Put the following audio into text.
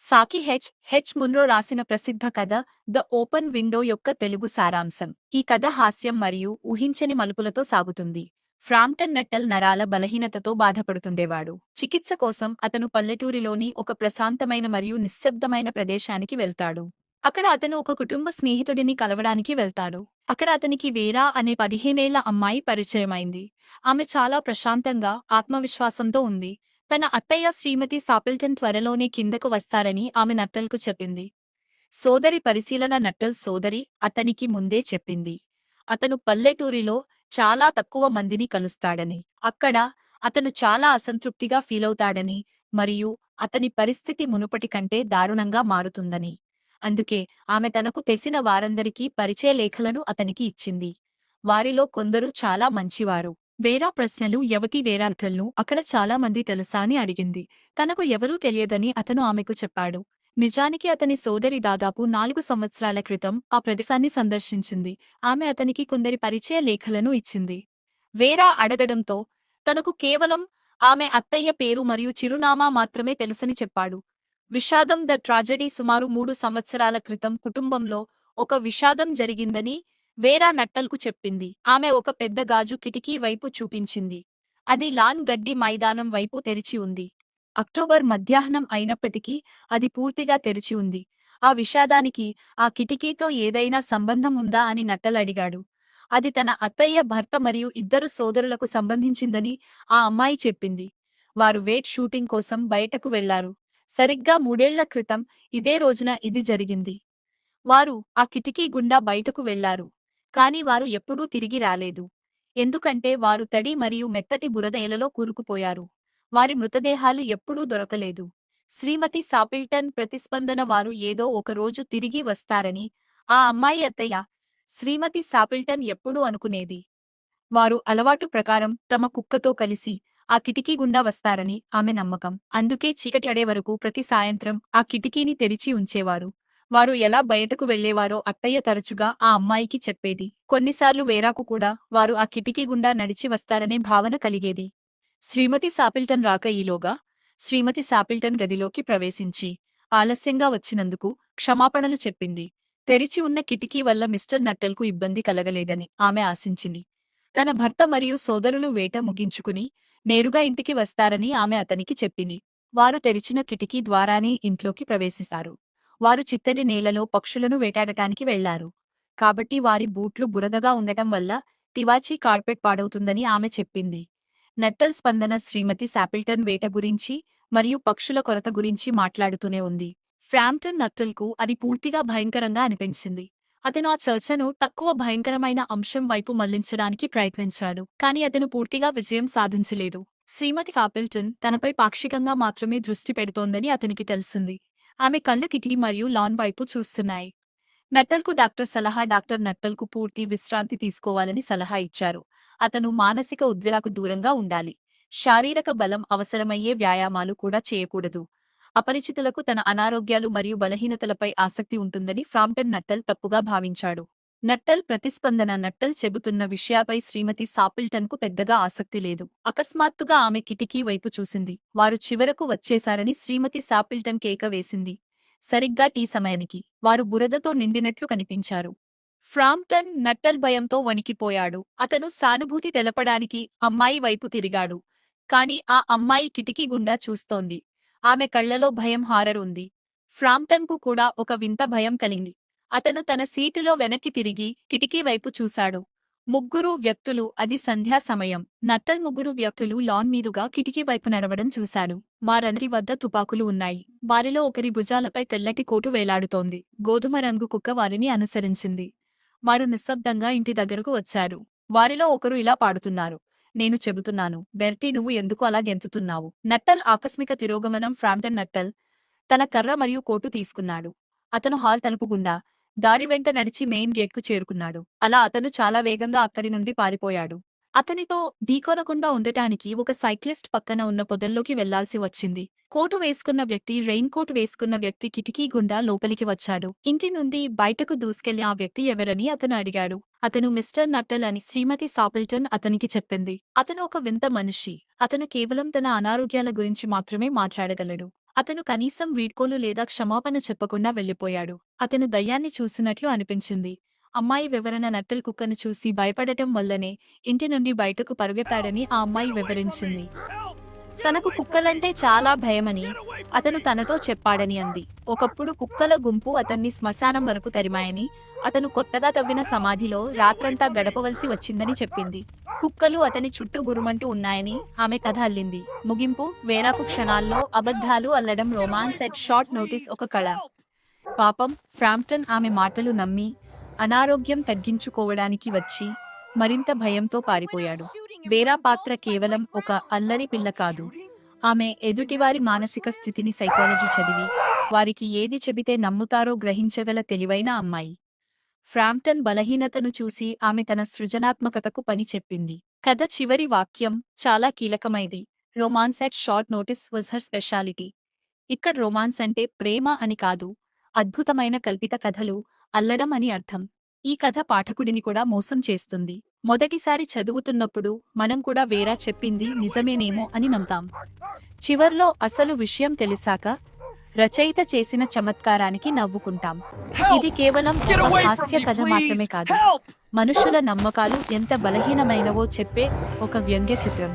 సాకి H Munro రాసిన ప్రసిద్ధ కథ ద ఓపెన్ విండో యొక్క తెలుగు సారాంశం. ఈ కథ హాస్యం మరియు ఊహించని మలుపులతో సాగుతుంది. ఫ్రాంప్టన్ నట్టల్ నరాల బలహీనతతో బాధపడుతుండేవాడు. చికిత్స కోసం అతను పల్లెటూరిలోని ఒక ప్రశాంతమైన మరియు నిశ్శబ్దమైన ప్రదేశానికి వెళ్తాడు. అక్కడ అతను ఒక కుటుంబ స్నేహితుడిని కలవడానికి వెళ్తాడు. అక్కడ అతనికి వేరా అనే 15 ఏళ్ల అమ్మాయి పరిచయమైంది. ఆమె చాలా ప్రశాంతంగా, ఆత్మవిశ్వాసంతో ఉంది. తన అత్తయ్య శ్రీమతి సాపిల్టన్ త్వరలోనే కిందకు వస్తారని ఆమె నట్టల్కు చెప్పింది. సోదరి పరిశీలన నట్టల్ సోదరి అతనికి ముందే చెప్పింది. అతను పల్లెటూరిలో చాలా తక్కువ మందిని కలుస్తాడని, అక్కడ అతను చాలా అసంతృప్తిగా ఫీలవుతాడని మరియు అతని పరిస్థితి మునుపటి కంటే దారుణంగా మారుతుందని. అందుకే ఆమె తనకు తెలిసిన వారందరికీ పరిచయ లేఖలను అతనికి ఇచ్చింది. వారిలో కొందరు చాలా మంచివారు. వేరా ప్రశ్నలు వేరాంకల్ను అక్కడ చాలా మంది తెలుసా అని అడిగింది. తనకు ఎవరూ తెలియదని అతను ఆమెకు చెప్పాడు. నిజానికి అతని సోదరి దాదాపు 4 సంవత్సరాల క్రితం ఆ ప్రదేశాన్ని సందర్శించింది. ఆమె అతనికి కొందరి పరిచయ లేఖలను ఇచ్చింది. వేరా అడగడంతో తనకు కేవలం ఆమె అత్తయ్య పేరు మరియు చిరునామా మాత్రమే తెలుసని చెప్పాడు. విషాదం ద ట్రాజెడీ సుమారు 3 సంవత్సరాల క్రితం కుటుంబంలో ఒక విషాదం జరిగిందని వేరా నట్టల్కు చెప్పింది. ఆమె ఒక పెద్ద గాజు కిటికీ వైపు చూపించింది. అది లాన్ గడ్డి మైదానం వైపు తెరిచి ఉంది. అక్టోబర్ మధ్యాహ్నం అయినప్పటికీ అది పూర్తిగా తెరిచి ఉంది. ఆ విషాదానికి ఆ కిటికీతో ఏదైనా సంబంధం ఉందా అని నట్టల్ అడిగాడు. అది తన అత్తయ్య భర్త మరియు 2 సోదరులకు సంబంధించిందని ఆ అమ్మాయి చెప్పింది. వారు వేట్ షూటింగ్ కోసం బయటకు వెళ్లారు. సరిగ్గా 3 ఏళ్ల క్రితం ఇదే రోజున ఇది జరిగింది. వారు ఆ కిటికీ గుండా బయటకు వెళ్లారు. కాని వారు ఎప్పుడూ తిరిగి రాలేదు. ఎందుకంటే వారు తడి మరియు మెత్తటి బురద నేలలో కూరుకుపోయారు. వారి మృతదేహాలు ఎప్పుడూ దొరకలేదు. శ్రీమతి సాపిల్టన్ ప్రతిస్పందన వారు ఏదో ఒక రోజు తిరిగి వస్తారని ఆ అమ్మాయి అత్తయ్య శ్రీమతి సాపిల్టన్ ఎప్పుడూ అనుకునేది. వారు అలవాటు ప్రకారం తమ కుక్కతో కలిసి ఆ కిటికీ గుండా వస్తారని ఆమె నమ్మకం. అందుకే చీకటి పడే వరకు ప్రతి సాయంత్రం ఆ కిటికీని తెరిచి ఉంచేవారు. వారు ఎలా బయటకు వెళ్లేవారో అత్తయ్య తరచుగా ఆ అమ్మాయికి చెప్పేది. కొన్నిసార్లు వేరాకు కూడా వారు ఆ కిటికీ గుండా నడిచి వస్తారనే భావన కలిగేది. శ్రీమతి సాపిల్టన్ రాక ఈలోగా శ్రీమతి సాపిల్టన్ గదిలోకి ప్రవేశించి ఆలస్యంగా వచ్చినందుకు క్షమాపణలు చెప్పింది. తెరిచి ఉన్న కిటికీ వల్ల మిస్టర్ నట్టల్కు ఇబ్బంది కలగలేదని ఆమె ఆశించింది. తన భర్త మరియు సోదరులు వేట ముగించుకుని నేరుగా ఇంటికి వస్తారని ఆమె అతనికి చెప్పింది. వారు తెరిచిన కిటికీ ద్వారానే ఇంట్లోకి ప్రవేశిస్తారు. వారు చిత్తడి నేలలో పక్షులను వేటాడటానికి వెళ్లారు. కాబట్టి వారి బూట్లు బురదగా ఉండటం వల్ల తివాచీ కార్పెట్ పాడవుతుందని ఆమె చెప్పింది. నట్టల్ స్పందన శ్రీమతి సాపిల్టన్ వేట గురించి మరియు పక్షుల కొరత గురించి మాట్లాడుతూనే ఉంది. ఫ్రాంప్టన్ నట్టల్కు అది పూర్తిగా భయంకరంగా అనిపించింది. అతను ఆ చర్చను తక్కువ భయంకరమైన అంశం వైపు మళ్లించడానికి ప్రయత్నించాడు. కానీ అతను పూర్తిగా విజయం సాధించలేదు. శ్రీమతి సాపిల్టన్ తనపై పాక్షికంగా మాత్రమే దృష్టి పెడుతోందని అతనికి తెలిసింది. ఆమె కళ్ళు కిటికీ మరియు లాన్ వైపు చూస్తున్నాయి. డాక్టర్ నట్టల్కు పూర్తి విశ్రాంతి తీసుకోవాలని సలహా ఇచ్చారు. అతను మానసిక ఉద్వేగాలకు దూరంగా ఉండాలి. శారీరక బలం అవసరమయ్యే వ్యాయామాలు కూడా చేయకూడదు. అపరిచితులకు తన అనారోగ్యాలు మరియు బలహీనతలపై ఆసక్తి ఉంటుందని ఫ్రాంప్టన్ నట్టల్ తప్పుగా భావించాడు. నట్టల్ చెబుతున్న విషయాపై శ్రీమతి సాపిల్టన్కు పెద్దగా ఆసక్తి లేదు. అకస్మాత్తుగా ఆమె కిటికీ వైపు చూసింది. వారు చివరకు వచ్చేశారని శ్రీమతి సాపిల్టన్ కేక వేసింది. సరిగ్గా టీ సమయానికి వారు బురదతో నిండినట్లు కనిపించారు. ఫ్రాంప్టన్ నట్టల్ భయంతో వణికిపోయాడు. అతను సానుభూతి తెలపడానికి అమ్మాయి వైపు తిరిగాడు. కాని ఆ అమ్మాయి కిటికీ గుండా చూస్తోంది. ఆమె కళ్లలో భయం హారరుంది. ఫ్రాంప్టన్కు కూడా ఒక వింత భయం కలిగింది. అతను తన సీటులో వెనక్కి తిరిగి కిటికీ వైపు చూశాడు. అది సంధ్యా సమయం. నట్టల్ 3 వ్యక్తులు లాన్ మీదుగా కిటికీ వైపు నడవడం చూశాడు. వారందరి వద్ద తుపాకులు ఉన్నాయి. వారిలో ఒకరి భుజాలపై తెల్లటి కోటు వేలాడుతోంది. గోధుమ రంగు కుక్క వారిని అనుసరించింది. వారు నిశ్శబ్దంగా ఇంటి దగ్గరకు వచ్చారు. వారిలో ఒకరు ఇలా పాడుతున్నారు. నేను చెబుతున్నాను, బెర్టీ, నువ్వు ఎందుకు అలా గెంతుతున్నావు? నట్టల్ ఆకస్మిక తిరోగమనం. ఫ్రాంప్టన్ నట్టల్ తన కర్ర మరియు కోటు తీసుకున్నాడు. అతను హాల్ తలుపు గుండా దారి వెంట నడిచి మెయిన్ గేట్కు చేరుకున్నాడు. అలా అతను చాలా వేగంగా అక్కడి నుండి పారిపోయాడు. అతనితో ఢీకొనకుండా ఉండటానికి ఒక సైక్లిస్ట్ పక్కన ఉన్న పొదల్లోకి వెళ్లాల్సి వచ్చింది. కోటు వేసుకున్న వ్యక్తి, రెయిన్ కోట్ వేసుకున్న వ్యక్తి కిటికీ గుండా లోపలికి వచ్చాడు. ఇంటి నుండి బయటకు దూసుకెళ్లి ఆ వ్యక్తి ఎవరని అతను అడిగాడు. అతను మిస్టర్ నట్టల్ అని శ్రీమతి సాపిల్టన్ అతనికి చెప్పింది. అతను ఒక వింత మనిషి. అతను కేవలం తన అనారోగ్యాల గురించి మాత్రమే మాట్లాడగలడు. అతను కనీసం వీడ్కోలు లేదా క్షమాపణ చెప్పకుండా వెళ్ళిపోయాడు. అతను దయ్యాన్ని చూసినట్లు అనిపించింది. అమ్మాయి వివరణ నట్టల్ కుక్కను చూసి భయపడటం వల్లనే ఇంటి నుండి బయటకు పరుగెత్తాడని ఆ అమ్మాయి వివరించింది. తనకు కుక్కలంటే చాలా భయమని అతను తనతో చెప్పాడని అంది. ఒకప్పుడు కుక్కల గుంపు అతన్ని శ్మశానం వరకు తరిమాయని, అతను కొత్తగా తవ్విన సమాధిలో రాత్రంతా గడపవలసి వచ్చిందని చెప్పింది. కుక్కలు అతని చుట్టూ గురుమంటూ ఉన్నాయని ఆమె కథ అల్లింది. ముగింపు: వేరాపు క్షణాల్లో అబద్ధాలు అల్లడం. రొమాన్స్ ఎట్ షార్ట్ నోటీస్ ఒక కళ. పాపం ఫ్రాంప్టన్ ఆమె మాటలు నమ్మి అనారోగ్యం తగ్గించుకోవడానికి వచ్చి మరింత భయంతో పారిపోయాడు. వేరా పాత్ర కేవలం ఒక అల్లరి పిల్ల కాదు. ఆమె ఎదుటివారి మానసిక స్థితిని సైకాలజీ చదివి వారికి ఏది చెబితే నమ్ముతారో గ్రహించగల తెలివైన అమ్మాయి. ఫ్రాంప్టన్ బలహీనతను చూసి ఆమె తన సృజనాత్మకతకు పని చెప్పింది. కథ చివరి వాక్యం చాలా కీలకమైంది. Romance at short notice was her speciality. ఇక్కడ రొమాన్స్ అంటే ప్రేమ అని కాదు, అద్భుతమైన కల్పిత కథలు అల్లడం అని అర్థం. ఈ కథ పాఠకుడిని కూడా మోసం చేస్తుంది. మొదటిసారి చదువుతున్నప్పుడు మనం కూడా వేరా చెప్పింది నిజమేనేమో అని నమ్ముతాం. చివర్లో అసలు విషయం తెలిసాక రచయిత చేసిన చమత్కారానికి నవ్వుకుంటాం. ఇది కేవలం ఒక హాస్య కథ మాత్రమే కాదు, మనుషుల నమ్మకాలు ఎంత బలహీనమైనవో చెప్పే ఒక వ్యంగ్య చిత్రం.